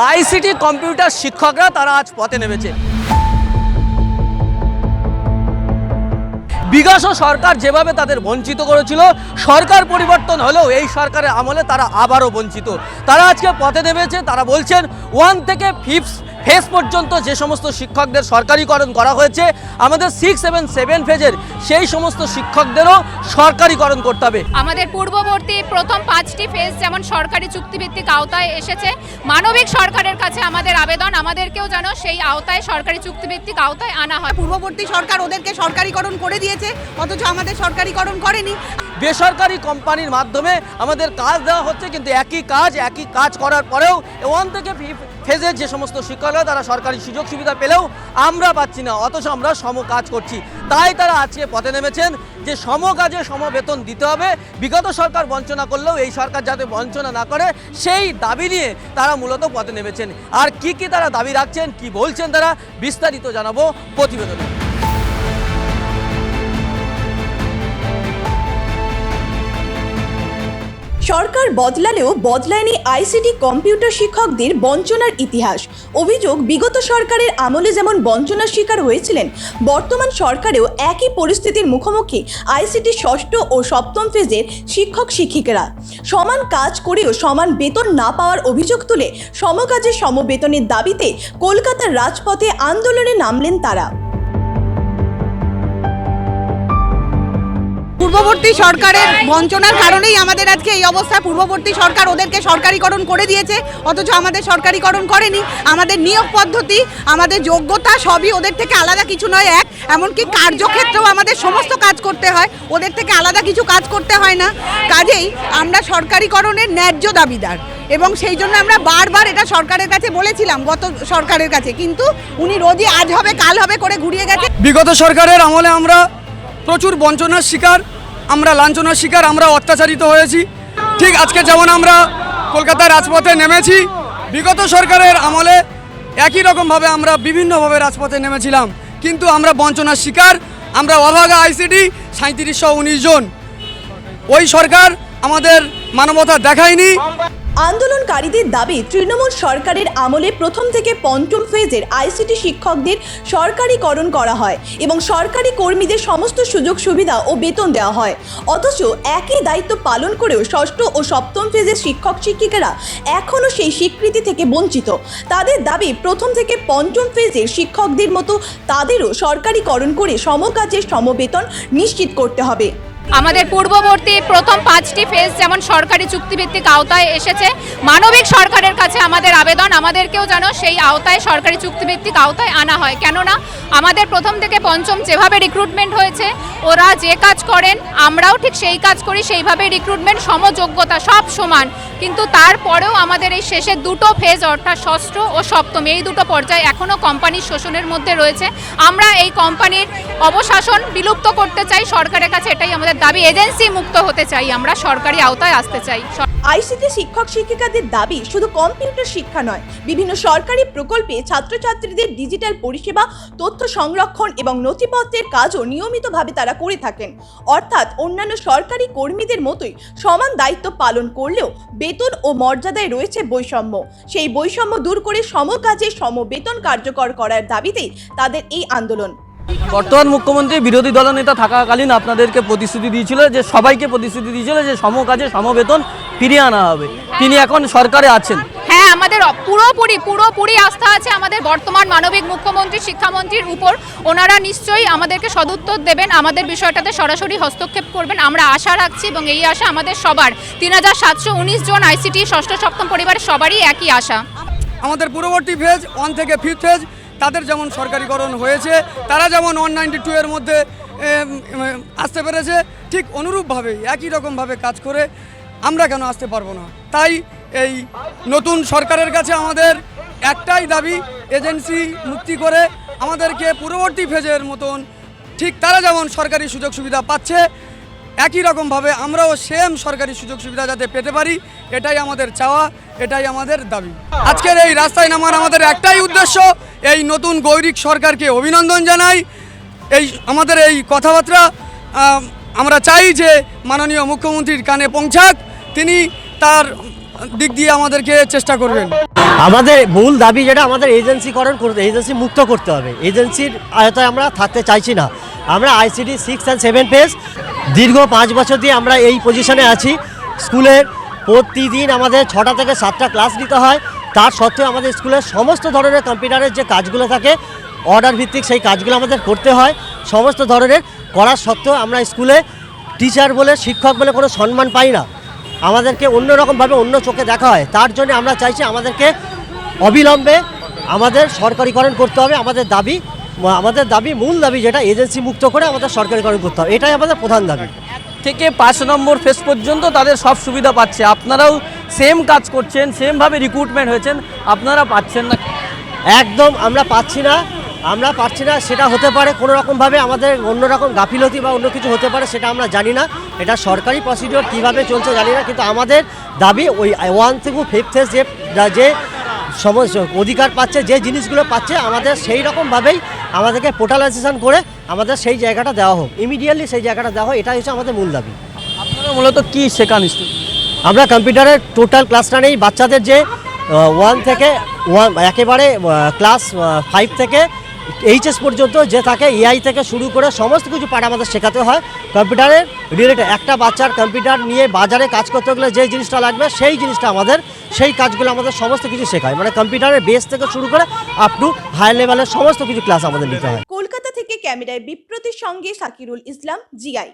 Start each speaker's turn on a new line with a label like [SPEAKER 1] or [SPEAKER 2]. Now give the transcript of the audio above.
[SPEAKER 1] ICT computer শিক্ষকরা তারা আজ পথে নেমেছে। বিগত সরকার যেভাবে তাদের বঞ্চিত করেছিল, সরকার পরিবর্তন হলেও এই সরকারের আমলে তারা আবারও বঞ্চিত। তারা আজকে পথে নেমেছে। তারা বলছেন 1 থেকে 5 ফেজ পর্যন্ত যে সমস্ত শিক্ষকদের সরকারিকরণ করা হয়েছে, আমাদের 6 এবং 7 ফেজের সেই সমস্ত শিক্ষকদেরও সরকারিকরণ করতে হবে।
[SPEAKER 2] আমাদের পূর্ববর্তী প্রথম 5টি ফেজ যেমন সরকারি চুক্তিভিত্তিক আওতায় এসেছে, মানবিক সরকারের কাছে আমাদের আবেদন আমাদেরকেও যেন সেই আওতায় সরকারি চুক্তিভিত্তিক আওতায় আনা হয়।
[SPEAKER 3] পূর্ববর্তী সরকার ওদেরকে সরকারিকরণ করে দিয়েছে, অথচ আমাদের সরকারিকরণ করেনি।
[SPEAKER 1] বেসরকারি কোম্পানির মাধ্যমে আমাদের কাজ দেওয়া হচ্ছে, কিন্তু একই কাজ করার পরেও 1 থেকে 5 ফেজের যে সমস্ত শিক্ষকরা তারা সরকারি সুযোগ সুবিধা পেলেও আমরা পাচ্ছি না, অথচ আমরা সম কাজ করছি। তাই তারা আজকে পথে নেমেছেন যে সম কাজে সম বেতন দিতে হবে। বিগত সরকার বঞ্চনা করলেও এই সরকার যাতে বঞ্চনা না করে সেই দাবি নিয়ে তারা মূলত পথে নেমেছেন। আর কি তারা দাবি রাখছেন, কি বলছেন তারা, বিস্তারিত জানাবো প্রতিবেদনে।
[SPEAKER 4] সরকার বদলালেও বদলায়নি আইসিটি কম্পিউটার শিক্ষকদের বঞ্চনার ইতিহাস। অভিযোগ, বিগত সরকারের আমলে যেমন বঞ্চনার শিকার হয়েছিলেন, বর্তমান সরকারেও একই পরিস্থিতির মুখোমুখি আইসিটি 6ষ্ঠ ও 7ম ফেজের শিক্ষক শিক্ষিকারা। সমান কাজ করেও সমান বেতন না পাওয়ার অভিযোগ তুলে সমকাজে সমবেতনের দাবিতে কলকাতার রাজপথে আন্দোলনে নামলেন তারা।
[SPEAKER 3] পূর্ববর্তী সরকারের বঞ্চনার কারণেই আমাদের আজকে এই অবস্থা। পূর্ববর্তী সরকার ওদেরকে সরকারিকরণ করে দিয়েছে, অথচ আমাদের সরকারিকরণ করেনি। আমাদের নিয়োগ পদ্ধতি, আমাদের যোগ্যতা সবই ওদের থেকে আলাদা কিছু নয় এক। এমনকি কার্যক্ষেত্রেও আমাদের সমস্ত কাজ করতে হয়, ওদের থেকে আলাদা কিছু কাজ করতে হয় না। কাজেই আমরা সরকারিকরণের ন্যায্য দাবিদার, এবং সেই জন্য আমরা বারবার এটা সরকারের কাছে বলেছিলাম, গত সরকারের কাছে, কিন্তু উনি রোজই আজ হবে কাল হবে করে ঘুরিয়ে গেছে।
[SPEAKER 5] বিগত সরকারের আমলে আমরা প্রচুর বঞ্চনার শিকার, আমরা লাঞ্ছনার শিকার, আমরা অত্যাচারিত হয়েছি। ঠিক আজকে যেমন আমরা কলকাতার রাজপথে নেমেছি, বিগত সরকারের আমলে একই রকমভাবে আমরা বিভিন্নভাবে রাজপথে নেমেছিলাম, কিন্তু আমরা বঞ্চনার শিকার। আমরা অভাগা আইসিটি 3719 জন। ওই সরকার আমাদের মানবতা দেখায়নি।
[SPEAKER 4] আন্দোলনকারীদের দাবি, তৃণমূল সরকারের আমলে 1ম থেকে 5ম ফেজের আইসিটি শিক্ষকদের সরকারিকরণ করা হয় এবং সরকারি কর্মীদের সমস্ত সুযোগ সুবিধা ও বেতন দেওয়া হয়, অথচ একই দায়িত্ব পালন করেও 6ষ্ঠ ও 7ম ফেজের শিক্ষক শিক্ষিকারা এখনও সেই স্বীকৃতি থেকে বঞ্চিত। তাদের দাবি, 1ম থেকে 5ম ফেজের শিক্ষকদের মতো তাদেরও সরকারিকরণ করে সমকাজের সমবেতন নিশ্চিত করতে হবে।
[SPEAKER 2] আমাদের পূর্ববর্তী প্রথম 5টি ফেজ যেমন সরকারি চুক্তিভিত্তিক আওতায় এসেছে, মানবিক সরকারের কাছে আমাদের আবেদন আমাদেরকেও যেন সেই আওতায় সরকারি চুক্তিভিত্তিক আওতায় আনা হয়। কেননা আমাদের 1ম থেকে 5ম যেভাবে রিক্রুটমেন্ট হয়েছে, ওরা যে কাজ করেন আমরাও ঠিক সেই কাজ করি, সেইভাবে রিক্রুটমেন্ট, সমযোগ্যতা সব সমান। কিন্তু তারপরেও আমাদের এই শেষের 2টো ফেজ অর্থাৎ 6ষ্ঠ ও 7ম এই 2টো পর্যায়ে এখনও কোম্পানির শোষণের মধ্যে রয়েছে। আমরা এই কোম্পানির অবশাসন বিলুপ্ত করতে চাই, সরকারের কাছে এটাই আমাদের দাবি। এজেন্সি মুক্ত হতে চাই, আমরা সরকারি আওতায় আসতে চাই।
[SPEAKER 4] আইসিটি শিক্ষক শিক্ষিকাদের দাবি, শুধু কম্পিউটার শিক্ষা নয়, বিভিন্ন সরকারি প্রকল্পে ছাত্রছাত্রীদের ডিজিটাল পরিষেবা, তথ্য সংরক্ষণ এবং নথিপত্রের কাজও নিয়মিতভাবে তারা করে থাকেন। অর্থাৎ অন্যান্য সরকারি কর্মীদের মতোই সমান দায়িত্ব পালন করলেও বেতন ও মর্যাদায় রয়েছে বৈষম্য। সেই বৈষম্য দূর করে সমকাজে সমবেতন কার্যকর করার দাবিতেই তাদের এই আন্দোলন।
[SPEAKER 1] বর্তমান মুখ্যমন্ত্রী বিরোধী দলনেতা থাকাকালীন আপনাদেরকে প্রতিশ্রুতি দিয়েছিল, যে সবাইকে প্রতিশ্রুতি দিয়েছিল যে সমকাজে সমবেতন ফিরিয়ে আনা হবে। তিনি এখন সরকারে আছেন।
[SPEAKER 2] হ্যাঁ, আমাদের পুরোপুরি আস্থা আছে আমাদের বর্তমান মানবিক মুখ্যমন্ত্রী, শিক্ষামন্ত্রীর উপর। ওনারা নিশ্চয়ই আমাদেরকে সদুত্তর দেবেন, আমাদের বিষয়টাতে সরাসরি হস্তক্ষেপ করবেন, আমরা আশা রাখছি। এবং এই আশা আমাদের সবার, 3719 জন আইসিটি 6ষ্ঠ 7ম পরিবারের সবারই একই আশা।
[SPEAKER 5] আমাদের পূর্ববর্তী ফেজ 1 থেকে 5 ফেজ তাদের যেমন সরকারিকরণ হয়েছে, তারা যেমন 192 এর মধ্যে আসতে পেরেছে, ঠিক অনুরূপভাবে একই রকমভাবে কাজ করে আমরা কেন আসতে পারবো না? তাই এই নতুন সরকারের কাছে আমাদের একটাই দাবি, এজেন্সি মুক্তি করে আমাদেরকে পূর্ববর্তী ফেজের মতন ঠিক তারা যেমন সরকারি সুযোগ সুবিধা পাচ্ছে, একই রকমভাবে আমরাও সেম সরকারি সুযোগ সুবিধা যাতে পেতে পারি, এটাই আমাদের চাওয়া, এটাই আমাদের দাবি। আজকের এই রাস্তায় নামার আমাদের একটাই উদ্দেশ্য, এই নতুন গৈরিক সরকারকে অভিনন্দন জানাই। আমাদের এই কথাবার্তা আমরা চাই যে মাননীয় মুখ্যমন্ত্রীর কানে পৌঁছাক, তিনি তার দিক দিয়ে আমাদেরকে চেষ্টা করবেন।
[SPEAKER 6] আমাদের মূল দাবি যেটা আমাদের এজেন্সি মুক্ত করতে হবে। এজেন্সির আয়তায় আমরা থাকতে চাইছি না। আমরা আইসিডি 6 অ্যান্ড 7 ফেজ দীর্ঘ 5 বছর দিয়ে আমরা এই পজিশনে আছি। স্কুলের প্রতিদিন আমাদের 6টা থেকে 7টা ক্লাস নিতে হয়। তার সত্ত্বেও আমাদের স্কুলের সমস্ত ধরনের কম্পিউটারের যে কাজগুলো থাকে অর্ডার ভিত্তিক সেই কাজগুলো আমাদের করতে হয়। সমস্ত ধরনের করার সত্ত্বেও আমরা স্কুলে টিচার বলে শিক্ষক বলে কোনো সম্মান পাই না। আমাদেরকে অন্যরকমভাবে অন্য চোখে দেখা হয়। তার জন্য আমরা চাইছি আমাদেরকে অবিলম্বে আমাদের সরকারিকরণ করতে হবে। আমাদের দাবি মূল দাবি যেটা এজেন্সি মুক্ত করে আমাদের সরকারিকরণ করতে হবে, এটাই আমাদের প্রধান দাবি।
[SPEAKER 1] থেকে 5 নম্বর ফেজ পর্যন্ত তাদের সব সুবিধা পাচ্ছে, আপনারাও সেম কাজ করছেন, সেমভাবে রিক্রুটমেন্ট হয়েছেন, আপনারা পাচ্ছেন না?
[SPEAKER 6] একদম আমরা পাচ্ছি না। সেটা হতে পারে কোনো রকমভাবে আমাদের অন্যরকম গাফিলতি বা অন্য কিছু হতে পারে, সেটা আমরা জানি না। এটা সরকারি প্রসিডিওর কীভাবে চলছে জানি না, কিন্তু আমাদের দাবি ওই 1 থেকে 5 ফেজ যে সমস্ত অধিকার পাচ্ছে, যে জিনিসগুলো পাচ্ছে, আমাদের সেই রকমভাবেই আমাদেরকে পোর্টালাইজেশন করে আমাদের সেই জায়গাটা দেওয়া হোক, ইমিডিয়েটলি সেই জায়গাটা দেওয়া হোক। এটাই হচ্ছে আমাদের মূল দাবি।
[SPEAKER 1] আপনারা মূলত কী শেখান স্টুডেন্ট?
[SPEAKER 6] আমরা কম্পিউটারের টোটাল ক্লাসটা নেই। বাচ্চাদের যে 1 থেকে একেবারে ক্লাস 5 থেকে এইচএস পর্যন্ত যে থাকে, এআই থেকে শুরু করে সমস্ত কিছু পাঠ আমাদের শেখাতে হয় কম্পিউটারের রিলেটেড। একটা বাচ্চার কম্পিউটার নিয়ে বাজারে কাজ করতে গেলে যে জিনিসটা লাগবে সেই জিনিসটা সেই কাজগুলো আমাদের সমস্ত কিছু শেখায়। মানে কম্পিউটারের বেস থেকে শুরু করে আপ টু হায়ার লেভেলের সমস্ত কিছু ক্লাস আমাদের নিতে হয়।
[SPEAKER 4] কলকাতা থেকে ক্যামেরায় বিপ্রতির সঙ্গে সাকিরুল ইসলাম, জিআই।